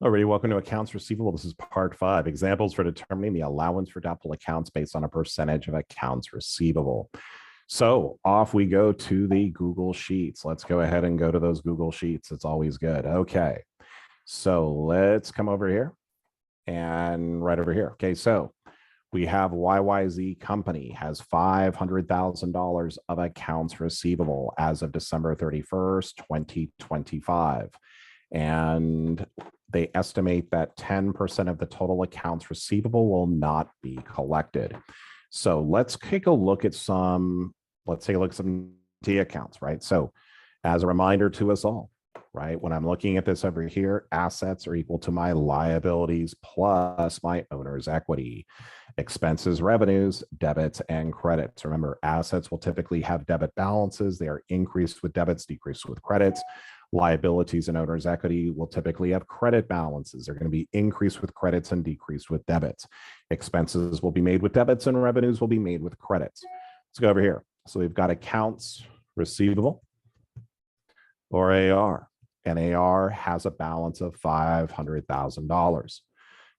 Alrighty, welcome to Accounts Receivable. This is part 5, examples for determining the allowance for doubtful accounts based on a percentage of accounts receivable. So off we go to the Google Sheets. Let's go ahead and go to those Google Sheets. It's always good. Okay, so let's come over here and right over here. Okay, so we have YYZ Company has $500,000 of accounts receivable as of December 31st, 2025. And they estimate that 10% of the total accounts receivable will not be collected. So let's take a look at some T accounts, right? So as a reminder to us all, right, when I'm looking at this over here, assets are equal to my liabilities plus my owner's equity. Expenses, revenues, debits, and credits. Remember, assets will typically have debit balances. They are increased with debits, decreased with credits. Liabilities and owner's equity will typically have credit balances. They're going to be increased with credits and decreased with debits. Expenses will be made with debits and revenues will be made with credits. Let's go over here. So we've got accounts receivable or AR, and AR has a balance of $500,000.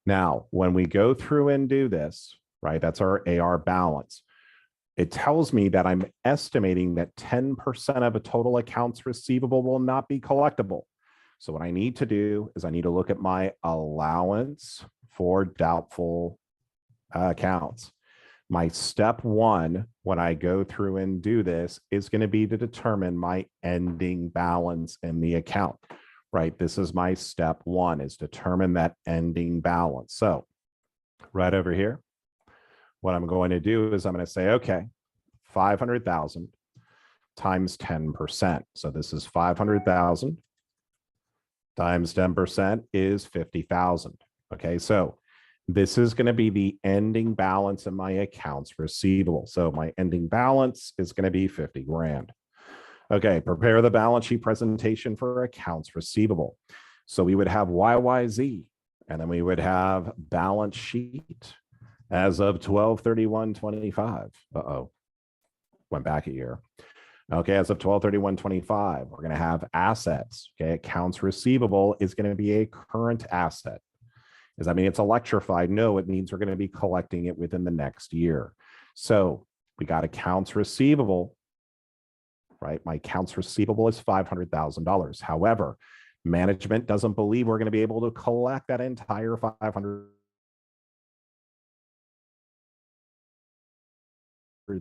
Now, when we go through and do this, right, that's our AR balance. It tells me that I'm estimating that 10% of a total accounts receivable will not be collectible. So what I need to do is I need to look at my allowance for doubtful accounts. My step one, when I go through and do this, is going to be to determine my ending balance in the account, right? This is my step one, is determine that ending balance. So right over here, what I'm going to do is I'm going to say, okay, 500,000 times 10%. So this is 500,000 times 10% is 50,000. Okay, so this is going to be the ending balance in my accounts receivable. So my ending balance is going to be 50 grand. Okay, prepare the balance sheet presentation for accounts receivable. So we would have YYZ, and then we would have balance sheet as of 12/31/25. Went back a year. Okay, as of 12/31/25, we're going to have assets. Okay, accounts receivable is going to be a current asset. Does that mean it's electrified? No, it means we're going to be collecting it within the next year. So we got accounts receivable, right? My accounts receivable is $500,000. However, management doesn't believe we're going to be able to collect that entire $500,000. So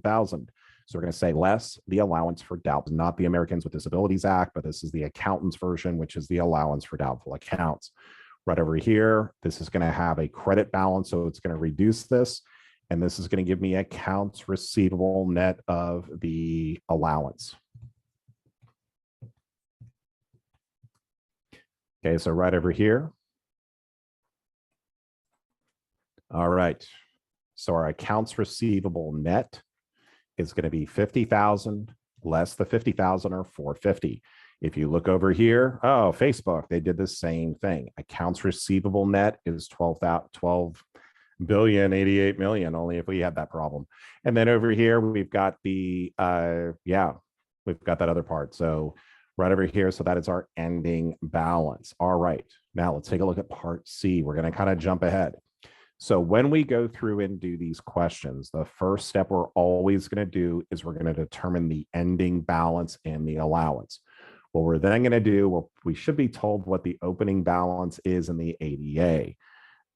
we're going to say less the allowance for doubtful, not the Americans with Disabilities Act, but this is the accountant's version, which is the allowance for doubtful accounts. Right over here, this is going to have a credit balance, so it's going to reduce this, and this is going to give me accounts receivable net of the allowance. Okay, so right over here. All right, so our accounts receivable net is going to be 50,000 less the 50,000 or 450. If you look over here, oh, Facebook, they did the same thing. Accounts receivable net is 12,088,000,000, only if we had that problem. And then over here, we've got the, we've got that other part. So right over here, so that is our ending balance. All right, now let's take a look at part C. We're going to kind of jump ahead. So when we go through and do these questions, the first step we're always going to do is we're going to determine the ending balance and the allowance. What we're then going to do, we should be told what the opening balance is in the ADA.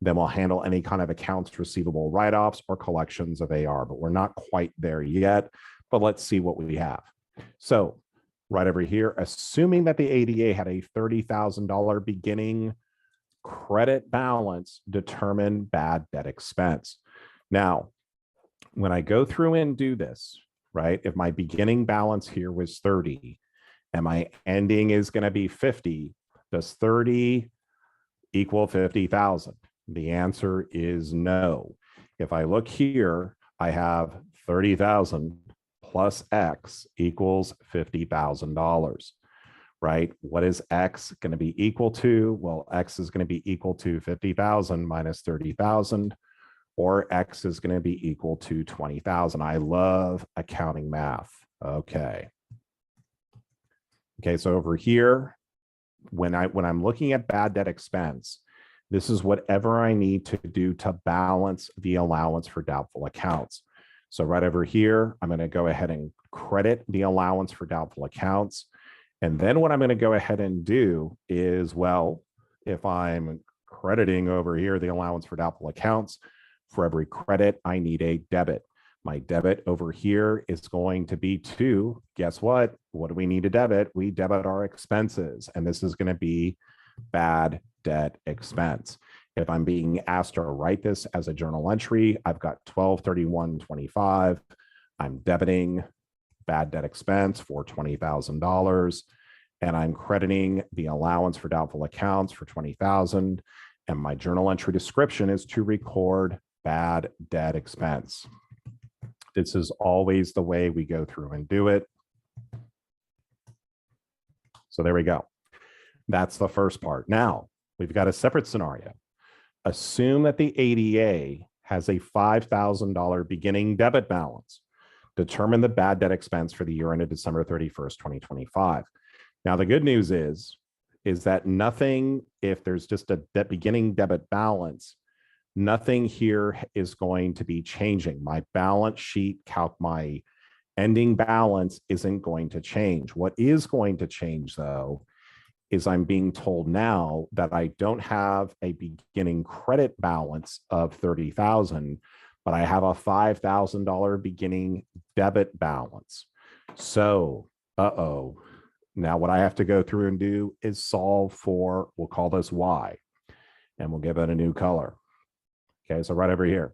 Then we'll handle any kind of accounts receivable write-offs or collections of AR, but we're not quite there yet. But let's see what we have. So right over here, assuming that the ADA had a $30,000 beginning credit balance, determine bad debt expense. Now, when I go through and do this, right, if my beginning balance here was 30 and my ending is going to be 50, does 30 equal 50,000? The answer is no. If I look here, I have 30,000 plus X equals $50,000. Right? What is X going to be equal to? Well, X is going to be equal to 50,000 minus 30,000, or X is going to be equal to 20,000. I love accounting math. Okay. Okay, so over here, when I'm looking at bad debt expense, This is whatever I need to do to balance the allowance for doubtful accounts. So right over here, I'm going to go ahead and credit the allowance for doubtful accounts. And then what I'm going to go ahead and do is, well, if I'm crediting over here the allowance for doubtful accounts, for every credit, I need a debit. My debit over here is going to be to, guess what? What do we need to debit? We debit our expenses. And this is going to be bad debt expense. If I'm being asked to write this as a journal entry, I've got 12/31/25. I'm debiting bad debt expense for $20,000, and I'm crediting the allowance for doubtful accounts for $20,000. And my journal entry description is to record bad debt expense. This is always the way we go through and do it. So there we go. That's the first part. Now, we've got a separate scenario. Assume that the ADA has a $5,000 beginning debit balance. Determine the bad debt expense for the year ended December 31st, 2025. Now, the good news is that nothing, if there's just a beginning debit balance, nothing here is going to be changing. My balance sheet my ending balance isn't going to change. What is going to change, though, is I'm being told now that I don't have a beginning credit balance of $30,000, but I have a $5,000 beginning debit balance. So, now what I have to go through and do is solve for, we'll call this Y, and we'll give it a new color. Okay, so right over here.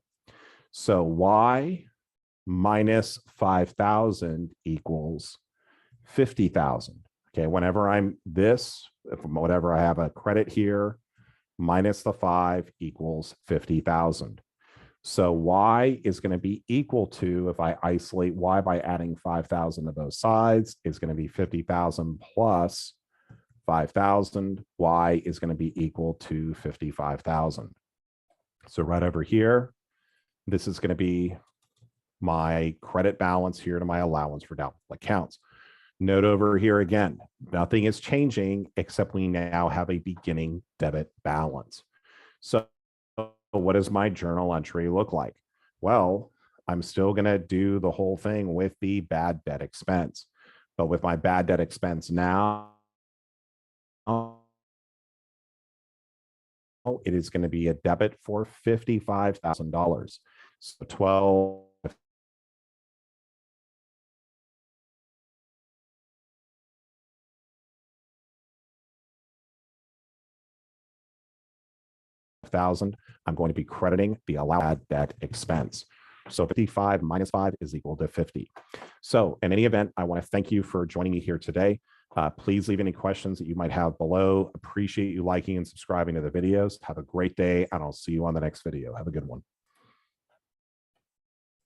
So Y minus 5,000 equals 50,000. Okay, whenever I'm this, whatever I have a credit here, minus the 5 equals 50,000. So Y is going to be equal to, if I isolate Y by adding 5,000 to both sides, is going to be 50,000 plus 5,000. Y is going to be equal to 55,000. So right over here, this is going to be my credit balance here to my allowance for doubtful accounts. Note over here again, nothing is changing except we now have a beginning debit balance. So what does my journal entry look like? Well, I'm still going to do the whole thing with the bad debt expense. But with my bad debt expense now, it is going to be a debit for $55,000. So 12,000, I'm going to be crediting the allowed debt expense. So 55 minus 5 is equal to 50. So in any event, I want to thank you for joining me here today. Please leave any questions that you might have below. Appreciate you liking and subscribing to the videos. Have a great day, and I'll see you on the next video. Have a good one.